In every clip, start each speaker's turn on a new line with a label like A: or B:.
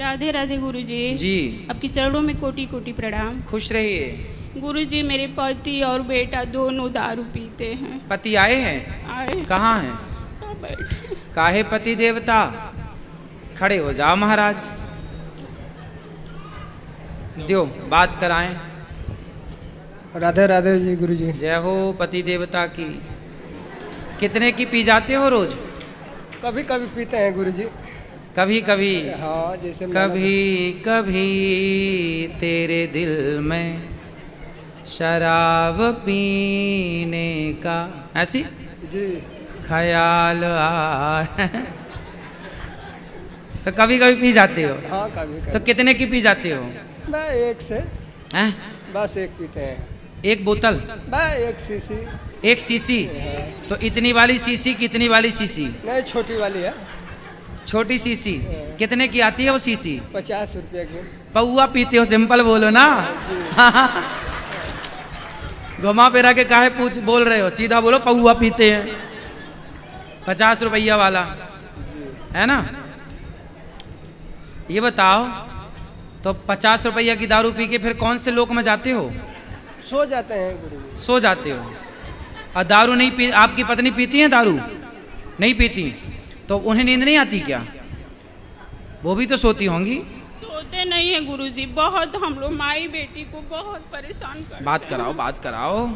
A: राधे राधे गुरुजी।
B: जी
A: आपके चरणों में कोटि कोटि प्रणाम।
B: खुश रहिए।
A: गुरुजी मेरे पति और बेटा दोनों दारू पीते हैं।
B: पति आए हैं?
A: आए
B: कहाँ हैं?
A: बैठे।
B: काहे पति देवता? खड़े हो जाओ महाराज, दो बात कराएं।
C: राधे राधे जी गुरुजी।
B: जय हो पति देवता की। कितने की पी जाते हो रोज?
C: कभी कभी पीते हैं गुरुजी।
B: कभी कभी?
C: हाँ, जैसे
B: कभी कभी तेरे दिल में शराब पीने का ऐसी
C: जी
B: ख्याल आए तो कभी कभी पी जाते हो?
C: हाँ, कभी
B: तो
C: कभी।
B: कितने की पी जाते हो?
C: मैं एक से
B: हैं?
C: बस एक पीते हैं।
B: एक बोतल?
C: मैं एक सीसी।
B: एक सीसी? तो इतनी वाली सीसी कितनी वाली सीसी?
C: नहीं, छोटी वाली है।
B: छोटी सीसी कितने की आती है वो सीसी?
C: 50 रुपये की।
B: पौआ पीते हो? सिंपल बोलो ना। घुमा फिरा के काहे पूछ बोल रहे हो? सीधा बोलो पौआ पीते हैं। 50 रुपया वाला है ना? ये बताओ तो 50 रुपया की दारू पी के फिर कौन से लोक में जाते हो?
C: सो जाते हैं गुरुजी।
B: सो जाते हो। और दारू नहीं पी, आपकी पत्नी पीती है दारू? नहीं पीती तो उन्हें नींद नहीं आती क्या? वो भी तो सोती होंगी।
A: सोते नहीं है गुरुजी, बहुत हम लोग माई बेटी को बहुत परेशान कर।
B: बात कराओ, बात कराओ।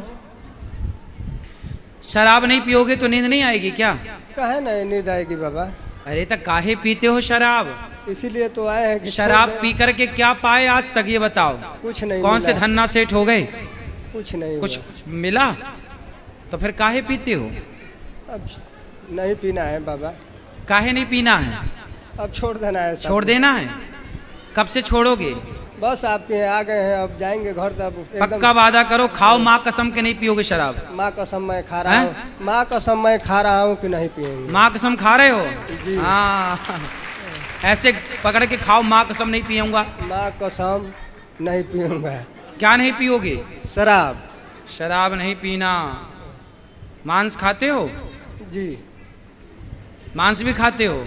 B: शराब नहीं पियोगे तो नींद नहीं आएगी क्या?
C: कहे नहीं नींद आएगी बाबा।
B: अरे तो काहे पीते हो शराब?
C: इसीलिए तो आए हैं कि
B: शराब
C: छोड़ दें।
B: पी करके क्या पाए आज तक ये बताओ?
C: कुछ नहीं
B: कौन से
C: मिला।
B: धन्ना सेठ हो गए?
C: कुछ नहीं
B: कुछ
C: हुआ।
B: मिला? तो फिर काहे पीते हो?
C: अब नहीं पीना है बाबा।
B: काहे नहीं पीना है?
C: अब छोड़ देना है सब।
B: छोड़ देना है? कब से छोड़ोगे?
C: बस आपके यहाँ आ गए हैं, अब जाएंगे घर तब एकदम।
B: पक्का वादा करो, खाओ माँ कसम के नहीं पियोगे शराब।
C: माँ कसम मैं खा रहा हूँ। माँ कसम मैं खा रहा हूँ कि नहीं पिएंगे।
B: माँ कसम खा रहे हो?
C: जी।
B: हाँ, ऐसे पकड़ के खाओ, माँ कसम नहीं पीऊंगा।
C: माँ कसम नहीं पीऊंगा।
B: क्या नहीं पियोगे?
C: शराब।
B: शराब नहीं पीना। मांस खाते हो?
C: जी।
B: मांस भी खाते हो?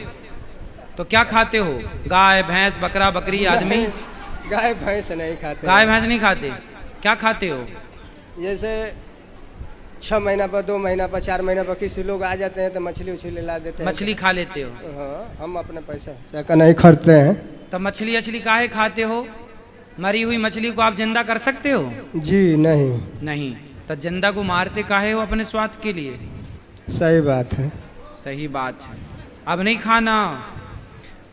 B: तो क्या खाते हो? गाय भैंस बकरा बकरी आदमी?
C: नहीं, गाय भैंस नहीं खाते।
B: गाय भैंस नहीं खाते? क्या खाते हो?
C: जैसे 6 महीना पर, 2 महीना पर, 4 महीना पर किसी लोग आ जाते हैं तो मछली उछली ला देते हैं।
B: मछली खा लेते हो?
C: हाँ, हम अपने पैसा का नहीं खरीदते हैं।
B: तो मछली अछली काहे खाते हो? मरी हुई मछली को आप जिंदा कर सकते हो?
C: जी नहीं।
B: नहीं। तो जिंदा को मारते काहे हो? अपने स्वार्थ के लिए।
C: सही बात है।
B: सही बात है। अब नहीं खाना।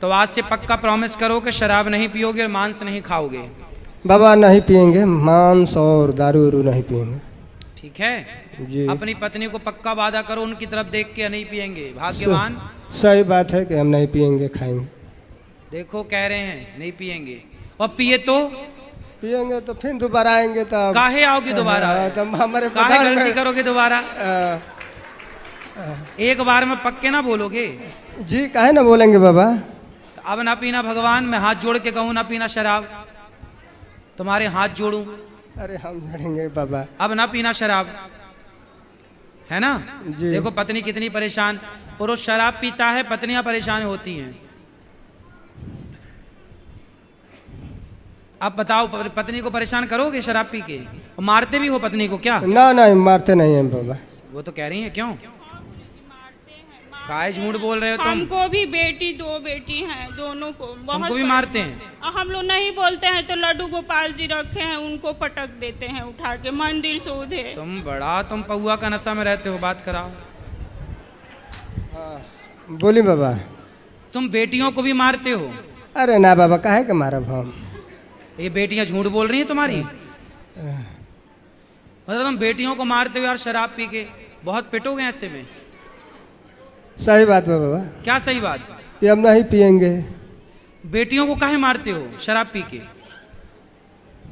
B: तो आज से पक्का प्रॉमिस करो कि शराब नहीं पियोगे और मांस नहीं खाओगे।
C: बाबा नहीं पिएंगे मांस और दारू उरू नहीं पिएंगे।
B: ठीक है?
C: जी।
B: अपनी पत्नी को पक्का वादा करो, उनकी तरफ देख के नहीं पिएंगे। भाग्यवान।
C: सही बात है कि हम नहीं पिएंगे, खाएंगे।
B: देखो कह रहे हैं नहीं पिएंगे, और पिए तो
C: पिएंगे तो फिर दोबारा आएंगे तब।
B: काहे आओगे दोबारा?
C: तो हमारे
B: काहे
C: प्रधान
B: गलती
C: में-
B: करोगे दोबारा?
C: अ,
B: एक बार में पक्के ना बोलोगे?
C: जी काहे ना बोलेंगे बाबा।
B: तो अब ना पीना भगवान, मैं हाथ जोड़ के कहूँ ना पीना शराब, तुम्हारे हाथ जोड़ूं?
C: अरे हम झड़ेंगे बाबा।
B: अब ना पीना शराब, है ना?
C: जी।
B: देखो पत्नी कितनी परेशान। पुरुष शराब पीता है, पत्नियां परेशान होती हैं। अब बताओ पत्नी को परेशान करोगे शराब पी के? और मारते भी हो पत्नी को क्या?
C: ना नहीं मारते नहीं हैं बाबा।
B: वो तो कह रही है क्यों? काहे झूठ बोल रहे हो तुम?
A: हमको भी बेटी, 2 बेटी हैं, दोनों को बहुत
B: तुमको भी मारते हैं?
A: हम लोग नहीं बोलते हैं तो लड्डू गोपाल जी रखे हैं, उनको पटक देते हैं उठा के, मंदिर सोधे।
B: तुम पौआ का नशा में रहते हो। बात कराओ।
C: हाँ, बोली बाबा।
B: तुम बेटियों को भी मारते हो?
C: अरे ना बाबा, काहे के मारब हम।
B: ये बेटियां झूठ बोल रही हैं तुम्हारी? मतलब तुम बेटियों को मारते हो यार शराब पी के? बहुत पिटोगे ऐसे में।
C: सही बात है बाबा।
B: क्या सही बात?
C: कि हम नहीं पिएंगे।
B: बेटियों को काहे मारते हो शराब पी के?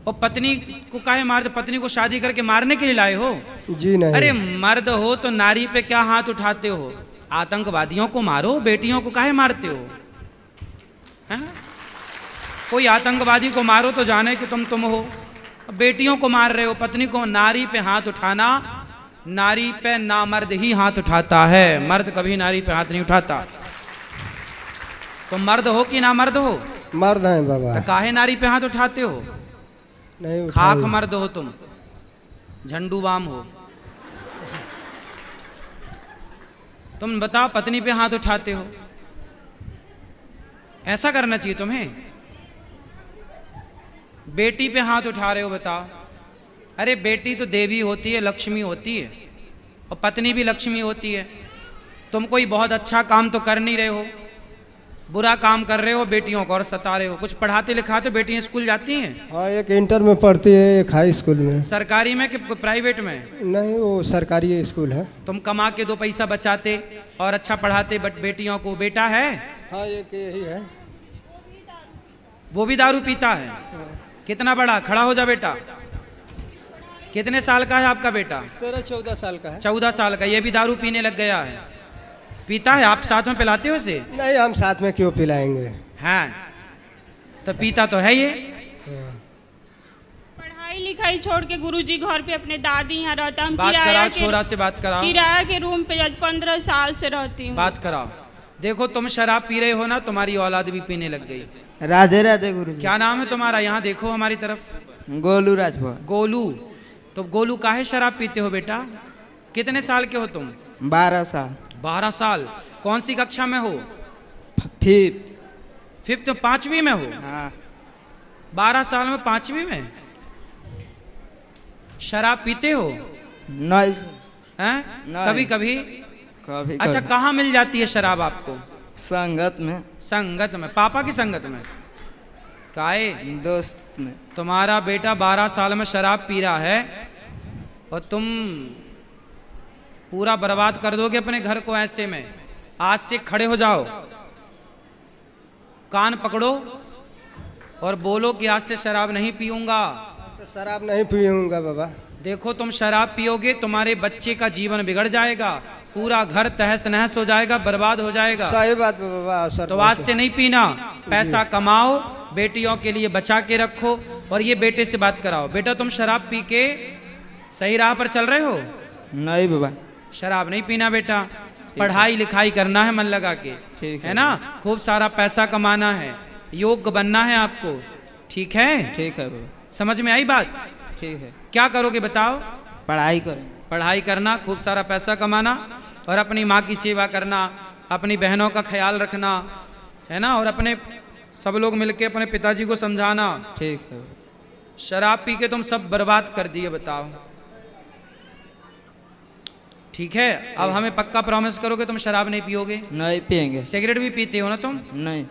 B: और पत्नी को काहे मारते? पत्नी को शादी करके मारने के लिए लाए हो?
C: जी नहीं।
B: अरे मर्द हो तो नारी पे क्या हाथ उठाते हो? आतंकवादियों को मारो, बेटियों को काहे मारते हो? है? कोई आतंकवादी को मारो तो जाने कि तुम हो। बेटियों को मार रहे हो, पत्नी को। नारी पे हाथ उठाना, नारी पे नामर्द ही हाथ उठाता है, मर्द कभी नारी पे हाथ नहीं उठाता। तुम मर्द हो कि नामर्द हो?
C: मर्द हैं बाबा।
B: तो काहे नारी पे हाथ उठाते हो?
C: नहीं
B: खाक
C: उठाई।
B: मर्द हो तुम, झंडू बाम हो। तुम बताओ, पत्नी पे हाथ उठाते हो? ऐसा करना चाहिए तुम्हें। बेटी पे हाथ उठा रहे हो, बताओ। अरे बेटी तो देवी होती है, लक्ष्मी होती है, और पत्नी भी लक्ष्मी होती है। तुम कोई बहुत अच्छा काम तो कर नहीं रहे हो, बुरा काम कर रहे हो, बेटियों को और सता रहे हो। कुछ पढ़ाते लिखाते बेटियां स्कूल जाती हैं?
C: हाँ, एक इंटर में पढ़ती है, एक हाई स्कूल में।
B: सरकारी में कि प्राइवेट में?
C: नहीं, वो सरकारी स्कूल है।
B: तुम कमा के 2 पैसा बचाते और अच्छा पढ़ाते, बट बेटियों को। बेटा है?
C: हाँ, एक यही है।
B: वो भी दारू पीता है? कितना बड़ा? खड़ा हो जा बेटा। कितने साल का है आपका बेटा?
C: 13-14 साल का है।
B: 14 साल का। ये भी दारू पीने लग गया है? पीता है? आप साथ में पिलाते हो इसे?
C: नहीं, हम साथ में क्यों पिलाएंगे।
B: हाँ, तो पीता तो है ये।
A: पढ़ाई लिखाई छोड़ के गुरुजी घर पे अपने दादी यहाँ रहता। हम
B: बात कराओ, छोरा से बात कराओ।
A: किराया के रूम पे आज 15 साल से रहती हूँ।
B: बात कराओ। देखो, तुम शराब पी रहे हो ना, तुम्हारी औलाद भी पीने लग गई।
D: राधे राधे गुरुजी।
B: क्या नाम है तुम्हारा? यहाँ देखो हमारी तरफ।
D: गोलू राजभर।
B: गोलू। तो गोलू काहे शराब पीते हो बेटा? कितने साल के हो तुम?
D: 12 साल।
B: 12 साल। कौन सी कक्षा में हो?
D: 5th।
B: तो 5वीं में हो?
D: हाँ।
B: 12 साल में 5वीं में शराब पीते हो?
D: नहीं।
B: हैं?
D: नहीं।
B: कभी कभी?
D: कभी
B: अच्छा,
D: कभी।
B: कहाँ मिल जाती है शराब आपको?
D: संगत में।
B: संगत में? पापा की संगत में? काहे?
D: दोस्त में।
B: तुम्हारा बेटा 12 साल में शराब पी रहा है और तुम पूरा बर्बाद कर दोगे अपने घर को ऐसे में। आज से खड़े हो जाओ, कान पकड़ो और बोलो कि आज से शराब नहीं पीऊंगा।
C: शराब नहीं पीऊंगा बाबा।
B: देखो, तुम शराब पियोगे, तुम्हारे बच्चे का जीवन बिगड़ जाएगा, पूरा घर तहस नहस हो जाएगा, बर्बाद हो जाएगा।
C: सही बात बाबा। सर
B: तो आज से नहीं पीना। पैसा कमाओ, बेटियों के लिए बचा के रखो, और ये बेटे से बात कराओ। बेटा, तुम शराब पी के सही राह पर चल रहे हो?
D: नहीं बाबा।
B: शराब नहीं पीना बेटा। पढ़ाई लिखाई करना है मन लगा के,
D: ठीक
B: है ना? खूब सारा पैसा कमाना है, योग्य बनना है आपको। ठीक है?
D: ठीक है बाबा।
B: समझ में आई बात?
D: ठीक है।
B: क्या करोगे बताओ?
D: पढ़ाई करें।
B: पढ़ाई करना, खूब सारा पैसा कमाना, और अपनी माँ की सेवा करना, अपनी बहनों का ख्याल रखना, है ना? और अपने सब लोग मिलके अपने पिताजी को समझाना।
D: ठीक है।
B: शराब पी के तुम सब बर्बाद कर दिए, बताओ। ठीक है? अब हमें पक्का प्रॉमिस करो कि तुम शराब नहीं पियोगे।
D: नहीं पियेंगे।
B: सिगरेट भी पीते हो ना तुम?
D: नहीं।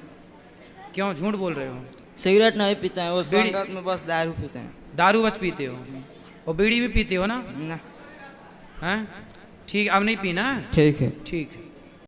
B: क्यों झूठ बोल रहे हो?
D: सिगरेट नहीं पीते हैं, वो
B: बीड़ी?
D: संगत में बस दारू पीते हैं।
B: दारू बस पीते हो? और बीड़ी भी पीते हो ना?
D: ना।
B: हैं? ठीक, अब नहीं पीना है?
D: ठीक है।
B: ठीक है।